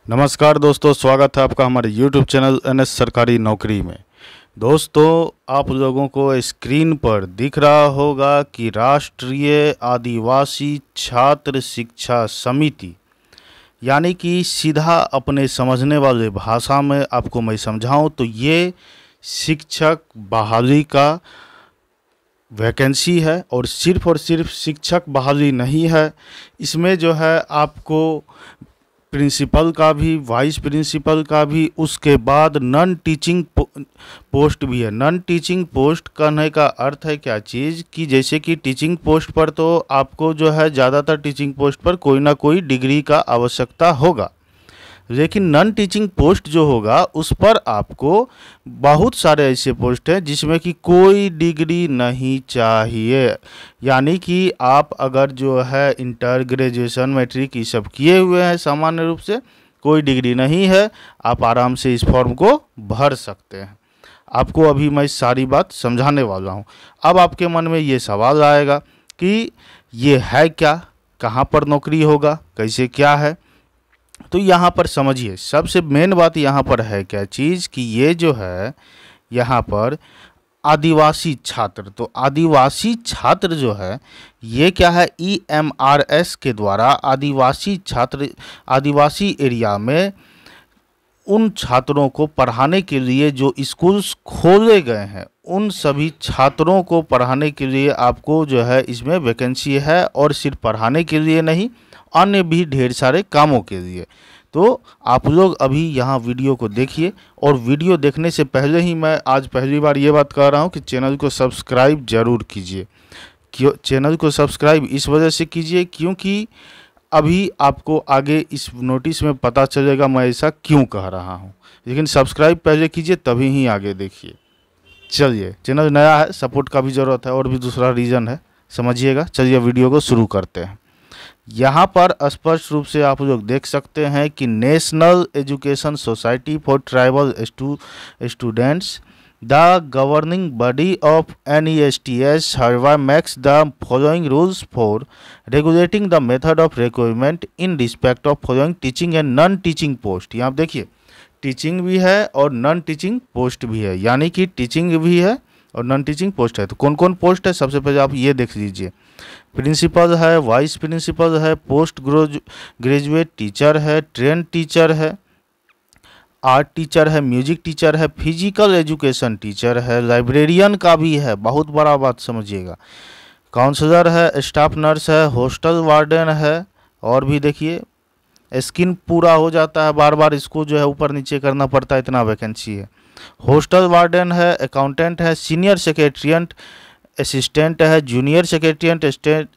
नमस्कार दोस्तों, स्वागत है आपका हमारे YouTube चैनल NS सरकारी नौकरी में। दोस्तों, आप लोगों को स्क्रीन पर दिख रहा होगा कि राष्ट्रीय आदिवासी छात्र शिक्षा समिति, यानी कि सीधा अपने समझने वाले भाषा में आपको मैं समझाऊं तो ये शिक्षक बहाली का वैकेंसी है। और सिर्फ शिक्षक बहाली नहीं है, इसमें जो है आपको प्रिंसिपल का भी, वाइस प्रिंसिपल का भी, उसके बाद नॉन टीचिंग पोस्ट भी है। नॉन टीचिंग पोस्ट कहने का अर्थ है क्या चीज़ कि जैसे कि टीचिंग पोस्ट पर तो आपको जो है ज़्यादातर टीचिंग पोस्ट पर कोई ना कोई डिग्री का आवश्यकता होगा, लेकिन नॉन टीचिंग पोस्ट जो होगा उस पर आपको बहुत सारे ऐसे पोस्ट हैं जिसमें कि कोई डिग्री नहीं चाहिए। यानी कि आप अगर जो है इंटर, ग्रेजुएशन, मैट्रिक ये सब किए हुए हैं, सामान्य रूप से कोई डिग्री नहीं है, आप आराम से इस फॉर्म को भर सकते हैं। आपको अभी मैं सारी बात समझाने वाला हूँ। अब आपके मन में ये सवाल आएगा कि ये है क्या, कहाँ पर नौकरी होगा, कैसे क्या है। तो यहाँ पर समझिए, सबसे मेन बात यहाँ पर है क्या चीज़ कि ये जो है यहाँ पर आदिवासी छात्र, तो आदिवासी छात्र जो है ये क्या है, EMRS के द्वारा आदिवासी छात्र, आदिवासी एरिया में उन छात्रों को पढ़ाने के लिए जो स्कूल्स खोले गए हैं उन सभी छात्रों को पढ़ाने के लिए आपको जो है इसमें वैकेंसी है। और सिर्फ पढ़ाने के लिए नहीं, अन्य भी ढेर सारे कामों के लिए। तो आप लोग अभी यहाँ वीडियो को देखिए, और वीडियो देखने से पहले ही मैं आज पहली बार ये बात कह रहा हूँ कि चैनल को सब्सक्राइब ज़रूर कीजिए। क्यों चैनल को सब्सक्राइब इस वजह से कीजिए क्योंकि अभी आपको आगे इस नोटिस में पता चलेगा मैं ऐसा क्यों कह रहा हूँ, लेकिन सब्सक्राइब पहले कीजिए तभी ही आगे देखिए। चलिए, चैनल नया है, सपोर्ट का भी ज़रूरत है, और भी दूसरा रीज़न है, समझिएगा। चलिए वीडियो को शुरू करते हैं। यहाँ पर स्पष्ट रूप से आप लोग देख सकते हैं कि national education society for tribal students, the governing body of NESTS hereby makes the following rules for regulating the method of recruitment in respect of following teaching and non teaching post। यहाँ आप देखिए, teaching भी है और non teaching post भी है, यानी कि टीचिंग भी है और नॉन टीचिंग पोस्ट है। तो कौन कौन पोस्ट है, सबसे पहले आप ये देख लीजिए। प्रिंसिपल है, वाइस प्रिंसिपल है, पोस्ट ग्रेजुएट टीचर है, ट्रेन टीचर है, आर्ट टीचर है, म्यूजिक टीचर है, फिजिकल एजुकेशन टीचर है, लाइब्रेरियन का भी है, बहुत बड़ा बात समझिएगा, काउंसलर है, स्टाफ नर्स है, हॉस्टल वार्डन है। और भी देखिए, स्किन पूरा हो जाता है, बार बार इसको जो है ऊपर नीचे करना पड़ता है, इतना वैकेंसी है। हॉस्टल वार्डन है, अकाउंटेंट है, सीनियर सेक्रेटरिएट असिस्टेंट है, जूनियर सेक्रेटरिएट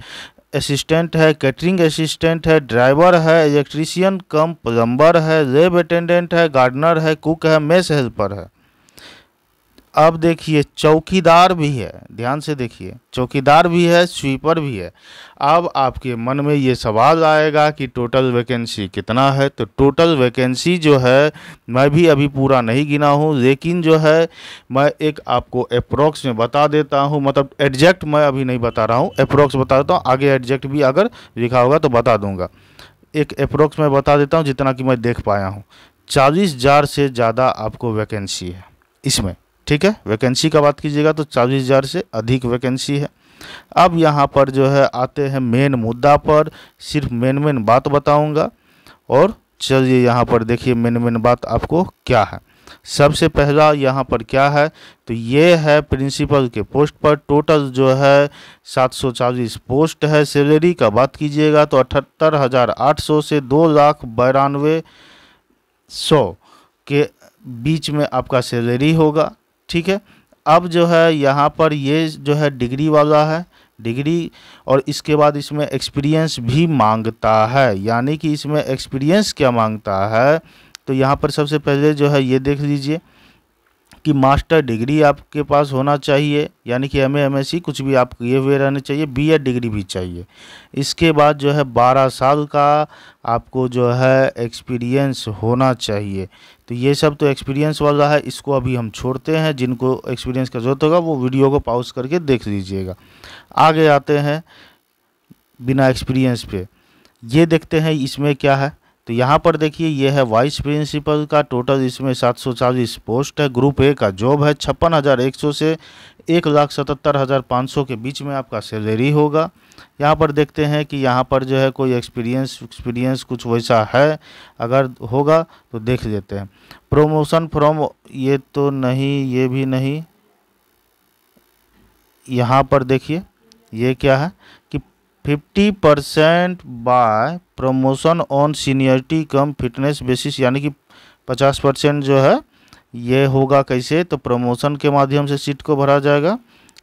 असिस्टेंट है, कैटरिंग असिस्टेंट है, ड्राइवर है, इलेक्ट्रीशियन कम प्लम्बर है, लैब अटेंडेंट है, गार्डनर है, कुक है, मेस हेल्पर है। अब देखिए, चौकीदार भी है, ध्यान से देखिए, चौकीदार भी है, स्वीपर भी है। अब आपके मन में ये सवाल आएगा कि टोटल वैकेंसी कितना है। तो टोटल वैकेंसी जो है मैं भी अभी पूरा नहीं गिना हूँ, लेकिन जो है मैं एक आपको अप्रोक्स में बता देता हूँ, मतलब एग्जैक्ट मैं अभी नहीं बता रहा हूँ, अप्रोक्स बता देता हूँ। आगे एग्जैक्ट भी अगर लिखा होगा तो बता दूंगा, एक अप्रोक्स में बता देता हूँ जितना कि मैं देख पाया हूँ। 40,000 से ज़्यादा आपको वैकेंसी है इसमें, ठीक है। वैकेंसी का बात कीजिएगा तो 40,000 से अधिक वैकेंसी है। अब यहाँ पर जो है आते हैं मेन मुद्दा पर, सिर्फ मेन बात बताऊंगा। और चलिए यहाँ पर देखिए मेन बात आपको क्या है। सबसे पहला यहाँ पर क्या है, तो ये है प्रिंसिपल के पोस्ट पर टोटल जो है 740 पोस्ट है। सैलरी का बात कीजिएगा तो 78,800 से 2,92,100 के बीच में आपका सैलरी होगा, ठीक है। अब जो है यहाँ पर ये जो है डिग्री वाला है, डिग्री, और इसके बाद इसमें एक्सपीरियंस भी मांगता है। यानी कि इसमें एक्सपीरियंस क्या मांगता है, तो यहाँ पर सबसे पहले जो है ये देख लीजिए कि मास्टर डिग्री आपके पास होना चाहिए, यानी कि MA MSc कुछ भी आप किए हुए रहने चाहिए, BEd डिग्री भी चाहिए। इसके बाद जो है 12 साल का आपको जो है एक्सपीरियंस होना चाहिए। तो ये सब तो एक्सपीरियंस वाला है, इसको अभी हम छोड़ते हैं। जिनको एक्सपीरियंस का ज़रूरत होगा वो वीडियो को पॉज करके देख लीजिएगा। आगे आते हैं बिना एक्सपीरियंस पे, ये देखते हैं इसमें क्या है। तो यहाँ पर देखिए ये है वाइस प्रिंसिपल का टोटल, इसमें 740 पोस्ट है। ग्रुप ए का जॉब है 56,100 से 1,77,500 के बीच में आपका सैलरी होगा। यहाँ पर देखते हैं कि यहाँ पर जो है कोई एक्सपीरियंस कुछ वैसा है, अगर होगा तो देख लेते हैं। प्रमोशन फ्रॉम, ये तो नहीं, ये भी नहीं। यहाँ पर देखिए ये क्या है कि 50% by promotion on seniority cum fitness basis, यानी कि 50% जो है ये होगा कैसे, तो प्रमोशन के माध्यम से सीट को भरा जाएगा।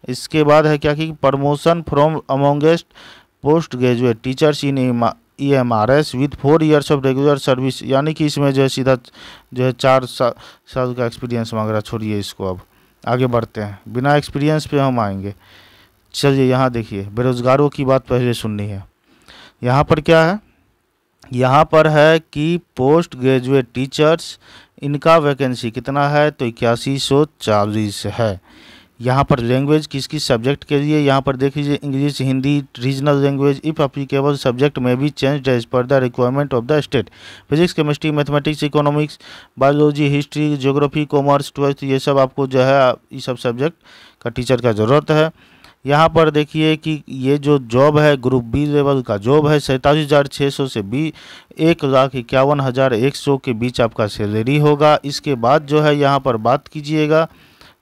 इसके बाद है क्या कि promotion from amongst post graduate teachers in EMRS with 4 years of regular service, यानी कि इसमें जो है सीधा जो है 4 साल का एक्सपीरियंस मांग रहा। छोड़िए इसको, अब आगे बढ़ते हैं, बिना एक्सपीरियंस पे हम आएंगे। चलिए यहाँ देखिए, बेरोजगारों की बात पहले सुननी है। यहाँ पर क्या है, यहाँ पर है कि पोस्ट ग्रेजुएट टीचर्स, इनका वैकेंसी कितना है, तो 8140 है। यहाँ पर लैंग्वेज किस किस सब्जेक्ट के लिए, यहाँ पर देख लीजिए English, Hindi, regional language, if applicable subject में भी change as per the requirement of the state. Physics, chemistry, mathematics, economics, biology, history, geography, commerce, 12th, ये सब आपको जो है ये सब सब्जेक्ट का टीचर का ज़रूरत है। यहाँ पर देखिए कि ये जो जॉब है ग्रुप बी लेवल का जॉब है, 47,600 से 1,51,100 के बीच आपका सैलरी होगा। इसके बाद जो है यहाँ पर बात कीजिएगा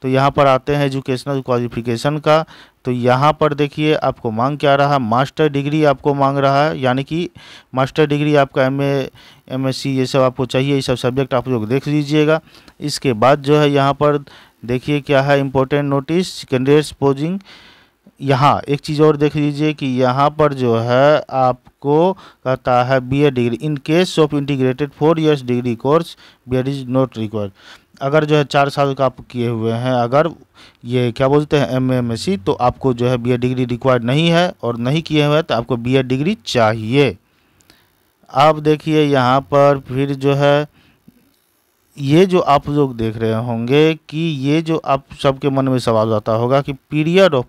तो यहाँ पर आते हैं एजुकेशनल क्वालिफिकेशन का। तो यहाँ पर देखिए आपको मांग क्या रहा, मास्टर डिग्री आपको मांग रहा है, यानी कि मास्टर डिग्री आपका MA MSc ये सब आपको चाहिए, ये सब सब्जेक्ट आप लोग देख लीजिएगा। इसके बाद जो है यहाँ पर देखिए क्या है इम्पोर्टेंट नोटिस, कैंडिडेट्स पोजिंग। यहाँ एक चीज़ और देख लीजिए कि यहाँ पर जो है आपको कहता है BA degree in case of integrated 4 years degree course BA is not required. अगर जो है 4 साल का आप किए हुए हैं, अगर ये क्या बोलते हैं MA MSc, तो आपको जो है BA डिग्री रिक्वायर्ड नहीं है, और नहीं किए हुए हैं तो आपको BA डिग्री चाहिए। अब देखिए यहाँ पर फिर जो है ये जो आप लोग देख रहे होंगे कि ये जो आप सबके मन में सवाल आता होगा कि period of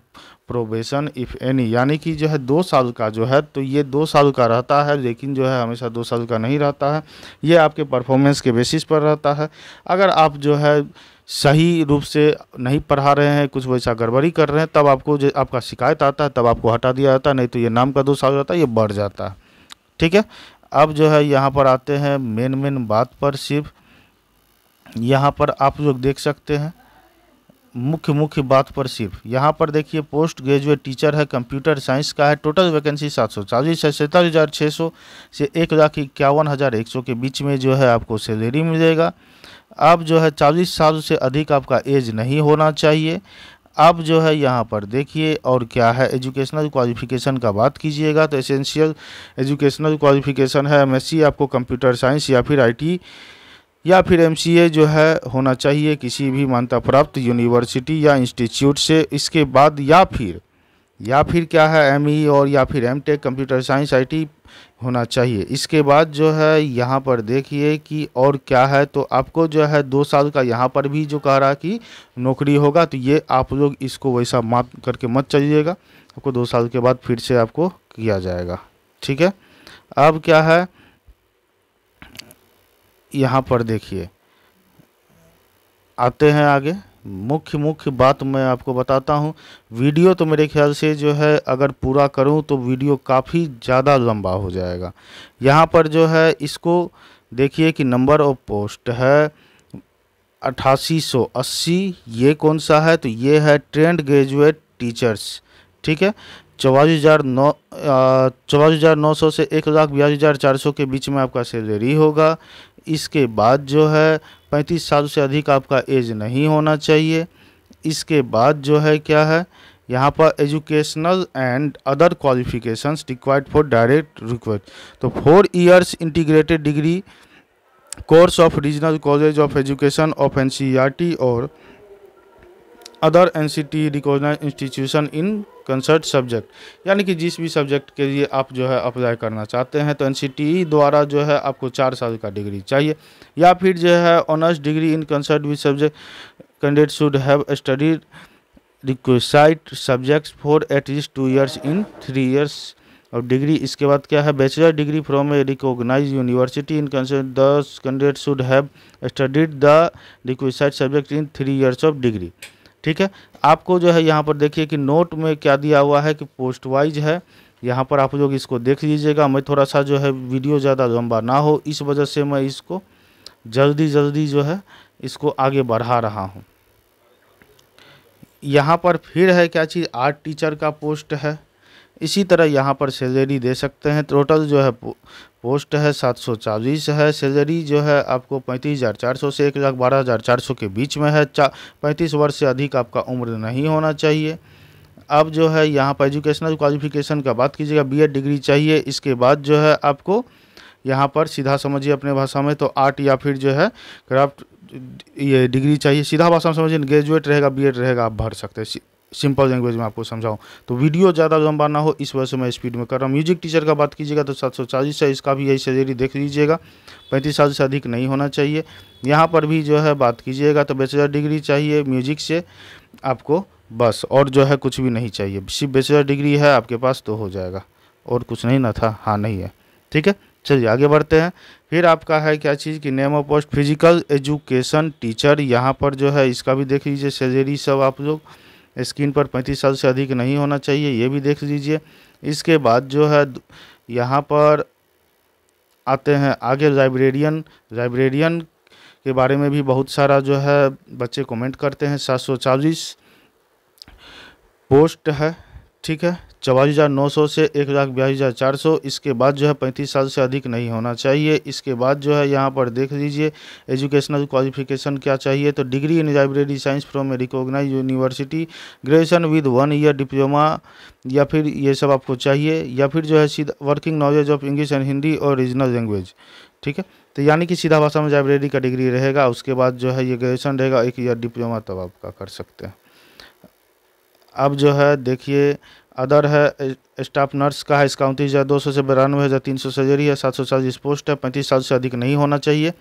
probation if any, यानी कि जो है 2 साल का जो है, तो ये 2 साल का रहता है, लेकिन जो है हमेशा 2 साल का नहीं रहता है, ये आपके परफॉर्मेंस के बेसिस पर रहता है। अगर आप जो है सही रूप से नहीं पढ़ा रहे हैं, कुछ वैसा गड़बड़ी कर रहे हैं, तब आपको जो आपका शिकायत आता है तब आपको हटा दिया जाता है, नहीं तो ये नाम का 2 साल रहता है, ये बढ़ जाता है। ठीक है, अब जो है यहाँ पर आते हैं मेन बात पर। सिर्फ यहाँ पर आप लोग देख सकते हैं मुख्य बात पर। सिर्फ यहाँ पर देखिए पोस्ट ग्रेजुएट टीचर है, कंप्यूटर साइंस का है, टोटल वैकेंसी 740 है, 47,600 से 1,51,100 के बीच में जो है आपको सैलरी मिलेगा। अब जो है 40 साल से अधिक आपका एज नहीं होना चाहिए। अब जो है यहाँ पर देखिए और क्या है, एजुकेशनल क्वालिफिकेशन का बात कीजिएगा तो एसेंशियल एजुकेशनल क्वालिफिकेशन है MSc आपको कंप्यूटर साइंस या फिर IT या फिर MCA जो है होना चाहिए किसी भी मान्यता प्राप्त यूनिवर्सिटी या इंस्टीट्यूट से। इसके बाद या फिर क्या है ME और या फिर MTech कंप्यूटर साइंस IT होना चाहिए। इसके बाद जो है यहाँ पर देखिए कि और क्या है, तो आपको जो है 2 साल का यहाँ पर भी जो कह रहा कि नौकरी होगा, तो ये आप लोग इसको वैसा माप करके मत चलिएगा, आपको 2 साल के बाद फिर से आपको किया जाएगा। ठीक है, अब क्या है यहाँ पर देखिए आते हैं आगे। मुख्य बात मैं आपको बताता हूँ। वीडियो तो मेरे ख्याल से जो है अगर पूरा करूँ तो वीडियो काफ़ी ज़्यादा लंबा हो जाएगा। यहाँ पर जो है इसको देखिए कि नंबर ऑफ पोस्ट है 8880। ये कौन सा है, तो ये है ट्रेंड ग्रेजुएट टीचर्स। ठीक है, 44,900 से 1,82,400 के बीच में आपका सैलरी होगा। इसके बाद जो है 35 साल से अधिक आपका एज नहीं होना चाहिए। इसके बाद जो है क्या है यहाँ पर educational and other qualifications required for direct request, तो 4 years integrated degree course of regional college of education of NCERT और other NCT recognise institution in concerned subject, यानी कि जिस भी सब्जेक्ट के लिए आप जो है अप्लाई करना चाहते हैं तो NCT द्वारा जो है आपको 4 साल का डिग्री चाहिए। या फिर जो है honours degree in concerned with subject candidate should have studied requisite subjects for at least 2 years in 3 years और डिग्री इसके बाद क्या है, bachelor degree from a recognise university in concern the candidate should have studied the required subject in 3 years of degree. ठीक है, आपको जो है यहाँ पर देखिए कि नोट में क्या दिया हुआ है कि पोस्ट वाइज है, यहाँ पर आप लोग इसको देख लीजिएगा। मैं थोड़ा सा जो है वीडियो ज़्यादा लंबा ना हो इस वजह से मैं इसको जल्दी जो है इसको आगे बढ़ा रहा हूँ। यहाँ पर फिर है क्या चीज़, आर्ट टीचर का पोस्ट है। इसी तरह यहाँ पर सैलरी दे सकते हैं। टोटल जो है पोस्ट है 740 है। सैलरी जो है आपको 35,400 से 1,12,400 के बीच में है। 35 वर्ष से अधिक आपका उम्र नहीं होना चाहिए। अब जो है यहाँ पर एजुकेशनल क्वालिफिकेशन का बात कीजिएगा, बीएड डिग्री चाहिए। इसके बाद जो है आपको यहाँ पर सीधा समझिए अपने भाषा में तो आर्ट या फिर जो है क्राफ्ट ये डिग्री चाहिए। सीधा भाषा में समझिए, ग्रेजुएट रहेगा, बीएड रहेगा, आप भर सकते हैं। सिंपल लैंग्वेज में आपको समझाऊं तो वीडियो ज़्यादा लंबा ना हो इस वजह से मैं स्पीड में कर रहा हूँ। म्यूजिक टीचर का बात कीजिएगा तो 740 है, इसका भी यही सैलरी देख लीजिएगा। 35 साल से अधिक नहीं होना चाहिए। यहाँ पर भी जो है बात कीजिएगा तो बैचलर डिग्री चाहिए म्यूजिक से आपको, बस, और जो है कुछ भी नहीं चाहिए। सिर्फ बैचलर डिग्री है आपके पास तो हो जाएगा, और कुछ नहीं ना था, हाँ नहीं है। ठीक है, चलिए आगे बढ़ते हैं। फिर आपका है क्या चीज़ कि name of post physical education teacher. यहाँ पर जो है इसका भी देख लीजिए सैलरी सब आप लोग स्क्रीन पर। 35 साल से अधिक नहीं होना चाहिए, ये भी देख लीजिए। इसके बाद जो है यहाँ पर आते हैं आगे लाइब्रेरियन के बारे में भी बहुत सारा जो है बच्चे कमेंट करते हैं। 740 पोस्ट है। ठीक है, 44,900 से 1,42,400। इसके बाद जो है 35 साल से अधिक नहीं होना चाहिए। इसके बाद जो है यहाँ पर देख लीजिए एजुकेशनल क्वालिफिकेशन क्या चाहिए तो degree in library science from a recognise university, graduation with 1 year diploma, या फिर ये सब आपको चाहिए। या फिर जो है सीधा working knowledge of English and Hindi और रीजनल लैंग्वेज। ठीक है, तो यानी कि सीधा भाषा में लाइब्रेरी का डिग्री रहेगा। उसके बाद जो है ये ग्रेजुएशन रहेगा, 1 ईयर डिप्लोमा तब आपका कर सकते हैं। अब जो है देखिए अदर है स्टाफ नर्स का है, इसका 29,200 से 92,300 सैलरी है। 740 पोस्ट है। 35 साल से अधिक नहीं होना चाहिए।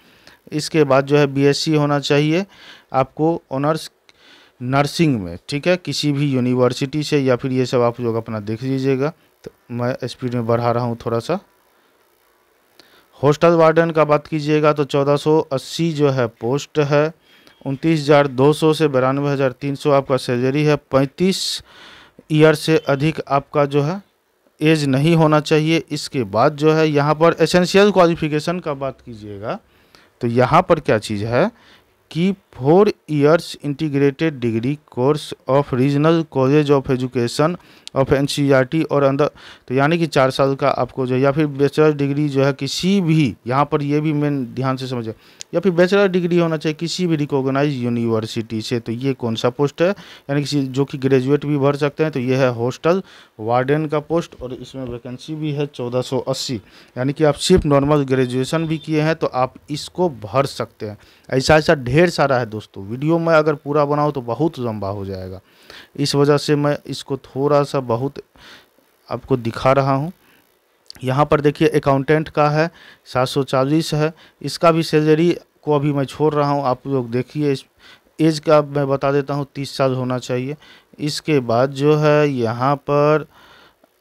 इसके बाद जो है बीएससी होना चाहिए आपको ऑनर्स नर्सिंग में। ठीक है, किसी भी यूनिवर्सिटी से, या फिर ये सब आप लोग अपना देख लीजिएगा। तो मैं स्पीड में बढ़ा रहा हूँ थोड़ा सा। हॉस्टल वार्डन का बात कीजिएगा तो 1480 जो है पोस्ट है। 29,200 से 92,300 आपका सैलरी है। 35 ईयर से अधिक आपका जो है एज नहीं होना चाहिए। इसके बाद जो है यहाँ पर एसेंशियल क्वालिफिकेशन का बात कीजिएगा तो यहाँ पर क्या चीज़ है कि 4 years integrated degree course of regional college of education of NCERT और अंदर, तो यानी कि 4 साल का आपको जो, या फिर बैचलर डिग्री जो है किसी भी, यहाँ पर ये भी मेन ध्यान से समझे, या फिर बैचलर डिग्री होना चाहिए किसी भी रिकॉग्नाइज यूनिवर्सिटी से। तो ये कौन सा पोस्ट है, यानी किसी जो कि ग्रेजुएट भी भर सकते हैं। तो ये है हॉस्टल वार्डन का पोस्ट, और इसमें वैकेंसी भी है 1480, यानी कि आप सिर्फ नॉर्मल ग्रेजुएशन भी किए हैं तो आप इसको भर सकते हैं। ऐसा ढेर सारा है दोस्तों, वीडियो में अगर पूरा बनाऊँ तो बहुत लंबा हो जाएगा, इस वजह से मैं इसको थोड़ा सा बहुत आपको दिखा रहा हूँ। यहाँ पर देखिए अकाउंटेंट का है 740 है। इसका भी सैलरी को अभी मैं छोड़ रहा हूँ, आप लोग देखिए। एज का मैं बता देता हूँ 30 साल होना चाहिए। इसके बाद जो है यहाँ पर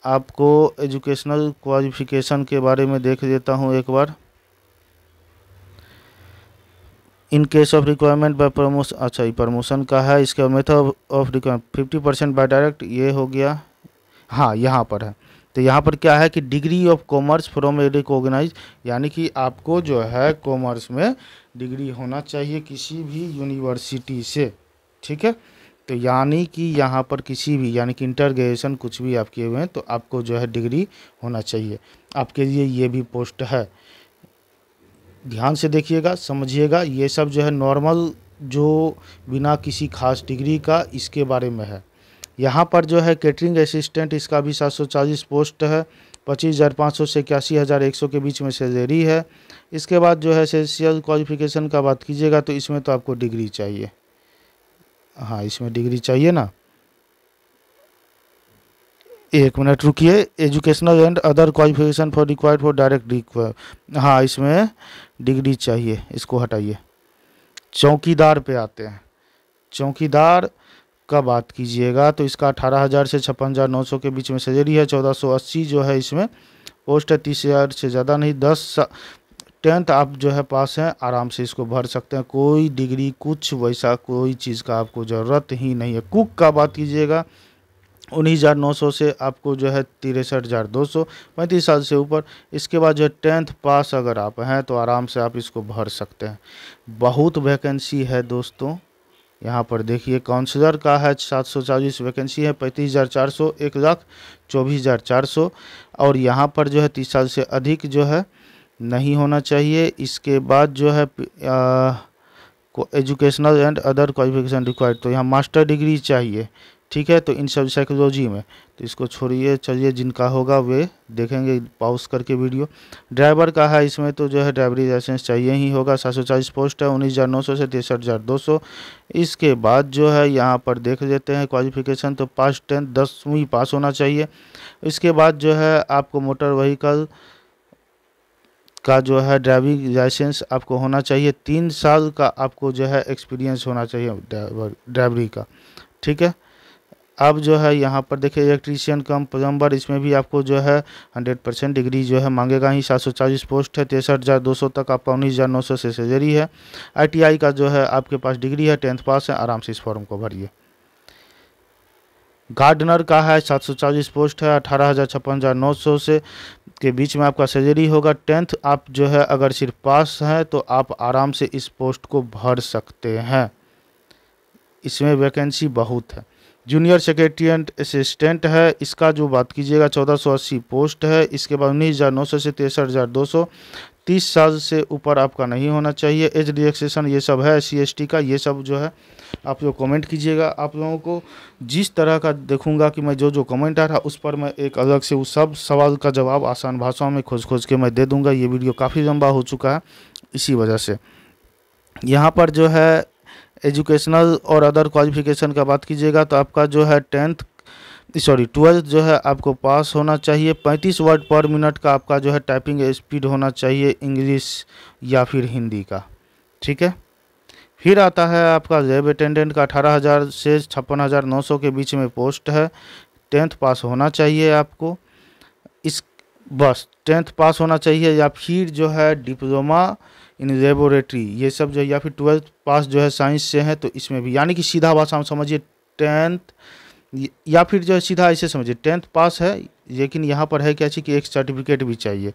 आपको एजुकेशनल क्वालिफिकेशन के बारे में देख देता हूँ एक बार। In case of requirement by promotion, अच्छा ये प्रमोशन का है। इसका method of requirement 50% by direct, ये हो गया। हाँ यहाँ पर है, तो यहाँ पर क्या है कि degree of commerce from a recognise, यानी कि आपको जो है कॉमर्स में डिग्री होना चाहिए किसी भी यूनिवर्सिटी से। ठीक है, तो यानी कि यहाँ पर किसी भी, यानी कि इंटर ग्रेजुएशन कुछ भी आप किए हुए हैं तो आपको जो है डिग्री होना चाहिए। आपके लिए ये भी पोस्ट है, ध्यान से देखिएगा, समझिएगा। ये सब जो है नॉर्मल, जो बिना किसी खास डिग्री का, इसके बारे में है। यहाँ पर जो है कैटरिंग असिस्टेंट, इसका भी 740 पोस्ट है। 25,500 से 81,100 के बीच में सैलरी है। इसके बाद जो है एसेंशियल क्वालिफिकेशन का बात कीजिएगा तो इसमें तो आपको डिग्री चाहिए। हाँ, इसमें डिग्री चाहिए ना, एक मिनट रुकिए। Educational and other qualification for required for direct require, हाँ इसमें डिग्री चाहिए, इसको हटाइए। चौकीदार पे आते हैं। चौकीदार का बात कीजिएगा तो इसका 18,000 से 56,900 के बीच में सैलरी है। 1480 जो है इसमें पोस्ट है। 30,000 से ज़्यादा नहीं। 10th आप जो है पास हैं, आराम से इसको भर सकते हैं। कोई डिग्री कुछ वैसा कोई चीज़ का आपको ज़रूरत ही नहीं है। कुक का बात कीजिएगा 19,900 से आपको जो है 63,200, 35 साल से ऊपर। इसके बाद जो है 10th पास अगर आप हैं तो आराम से आप इसको भर सकते हैं। बहुत वैकेंसी है दोस्तों। यहाँ पर देखिए काउंसलर का है 740 वैकेंसी है। 35,400, 1,24,400। और यहाँ पर जो है 30 साल से अधिक जो है नहीं होना चाहिए। इसके बाद जो है educational and other qualification required, तो यहाँ मास्टर डिग्री चाहिए। ठीक है, तो इन सब साइकोलॉजी में, तो इसको छोड़िए, चलिए जिनका होगा वे देखेंगे पॉज करके वीडियो। ड्राइवर का है इसमें तो जो है ड्राइवरी लाइसेंस चाहिए ही होगा। 740 पोस्ट है। 19,900 से 63,200। इसके बाद जो है यहाँ पर देख लेते हैं क्वालिफिकेशन, तो पास 10th 10वीं पास होना चाहिए। इसके बाद जो है आपको मोटर व्हीकल का जो है ड्राइविंग लाइसेंस आपको होना चाहिए। 3 साल का आपको जो है एक्सपीरियंस होना चाहिए ड्राइवरी का। ठीक है, अब जो है यहाँ पर देखिए इलेक्ट्रीशियन कम प्लम्बर, इसमें भी आपको जो है 100% डिग्री जो है मांगेगा ही। 740 पोस्ट है। 63,200 तक आपका 19,900 से सैलरी है। ITI का जो है आपके पास डिग्री है, 10th पास है। आराम से इस फॉर्म को भरिए। गार्डनर का है 740 पोस्ट है। 18,000 56,900 से के बीच में आपका सैलरी होगा। 10th आप जो है अगर सिर्फ पास हैं तो आप आराम से इस पोस्ट को भर सकते हैं। इसमें वैकेंसी बहुत है। जूनियर सेक्रेटरिएट असिस्टेंट है, इसका जो बात कीजिएगा 1480 पोस्ट है। इसके बाद 19,900 से 63,200। 30 साल से ऊपर आपका नहीं होना चाहिए। एज रिलैक्सेशन ये सब है SC/ST का, ये सब जो है आप लोग कमेंट कीजिएगा। आप लोगों को जिस तरह का देखूंगा कि मैं जो कमेंट आ रहा उस पर मैं एक अलग से उस सब सवाल का जवाब आसान भाषाओं में खोज के मैं दे दूंगा। ये वीडियो काफ़ी लंबा हो चुका है इसी वजह से। यहाँ पर जो है एजुकेशनल और अदर क्वालिफिकेशन का बात कीजिएगा तो आपका जो है 12th जो है आपको पास होना चाहिए। 35 वर्ड पर मिनट का आपका जो है टाइपिंग स्पीड होना चाहिए, इंग्लिश या फिर हिंदी का। ठीक है, फिर आता है आपका लैब अटेंडेंट का 18,000 से 56,900 के बीच में पोस्ट है। 10th पास होना चाहिए आपको। इस बस 10th पास होना चाहिए, या फिर जो है डिप्लोमा इन लेबोरेटरी ये सब जो है, या फिर 12th पास जो है साइंस से है तो इसमें भी, यानी कि सीधा भाषा में समझिए 10th, या फिर जो है सीधा ऐसे समझिए 10th पास है, लेकिन यहाँ पर है क्या चीज़ कि एक सर्टिफिकेट भी चाहिए।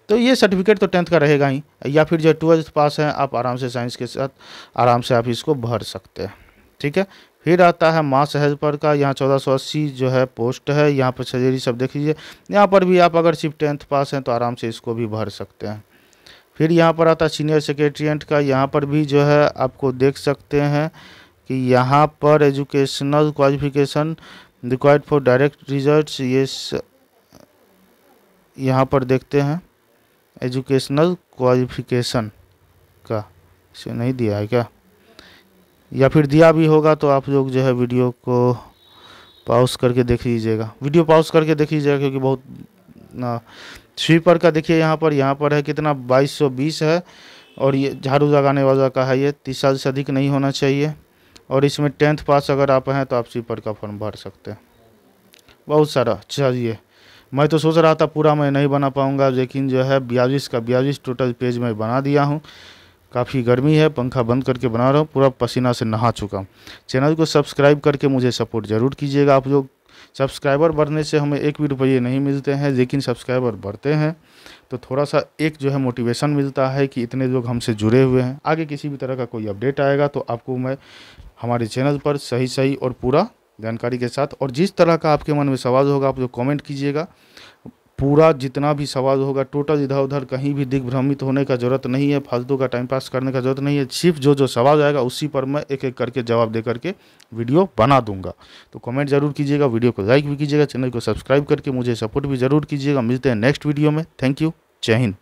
तो ये सर्टिफिकेट तो 10th का रहेगा ही, या फिर जो 12th पास है आप आराम से साइंस के साथ आराम से आप इसको भर सकते हैं। ठीक है, फिर आता है मास हेल्पर का। यहाँ 1480 जो है पोस्ट है। यहाँ पर सैलरी सब देख लीजिए। यहाँ पर भी आप अगर सिर्फ 10th पास हैं तो आराम से इसको भी भर सकते हैं। फिर यहाँ पर आता है सीनियर सेक्रेटरिएट का। यहाँ पर भी जो है आपको देख सकते हैं कि यहाँ पर educational qualification required for direct results, ये यहाँ पर देखते हैं एजुकेशनल क्वालिफिकेशन का, इसे नहीं दिया है क्या, या फिर दिया भी होगा तो आप लोग जो है वीडियो को पॉज करके देख लीजिएगा। वीडियो पॉज करके देख लीजिएगा, क्योंकि बहुत स्वीपर का देखिए यहाँ पर है कितना 2220 है। और ये झाड़ू लगाने वाला का है, ये 30 साल से अधिक नहीं होना चाहिए। और इसमें 10th पास अगर आप हैं तो आप स्वीपर का फॉर्म भर सकते हैं। बहुत सारा। चलिए, मैं तो सोच रहा था पूरा मैं नहीं बना पाऊँगा, लेकिन जो है 42 टोटल पेज में बना दिया हूँ। काफ़ी गर्मी है, पंखा बंद करके बना रहा हूँ, पूरा पसीना से नहा चुका हूँ। चैनल को सब्सक्राइब करके मुझे सपोर्ट ज़रूर कीजिएगा। आप लोग सब्सक्राइबर बढ़ने से हमें 1 भी रुपये नहीं मिलते हैं, लेकिन सब्सक्राइबर बढ़ते हैं तो थोड़ा सा एक जो है मोटिवेशन मिलता है कि इतने लोग हमसे जुड़े हुए हैं। आगे किसी भी तरह का कोई अपडेट आएगा तो आपको मैं हमारे चैनल पर सही और पूरा जानकारी के साथ, और जिस तरह का आपके मन में सवाल होगा आप लोग कमेंट कीजिएगा। पूरा जितना भी सवाल होगा टोटल, इधर उधर कहीं भी दिग्भ्रमित होने का ज़रूरत नहीं है, फालतू का टाइम पास करने का ज़रूरत नहीं है। सिर्फ जो सवाल आएगा उसी पर मैं एक एक करके जवाब दे करके वीडियो बना दूंगा। तो कमेंट ज़रूर कीजिएगा, वीडियो को लाइक भी कीजिएगा, चैनल को सब्सक्राइब करके मुझे सपोर्ट भी ज़रूर कीजिएगा। मिलते हैं नेक्स्ट वीडियो में। Thank you. जय हिंद।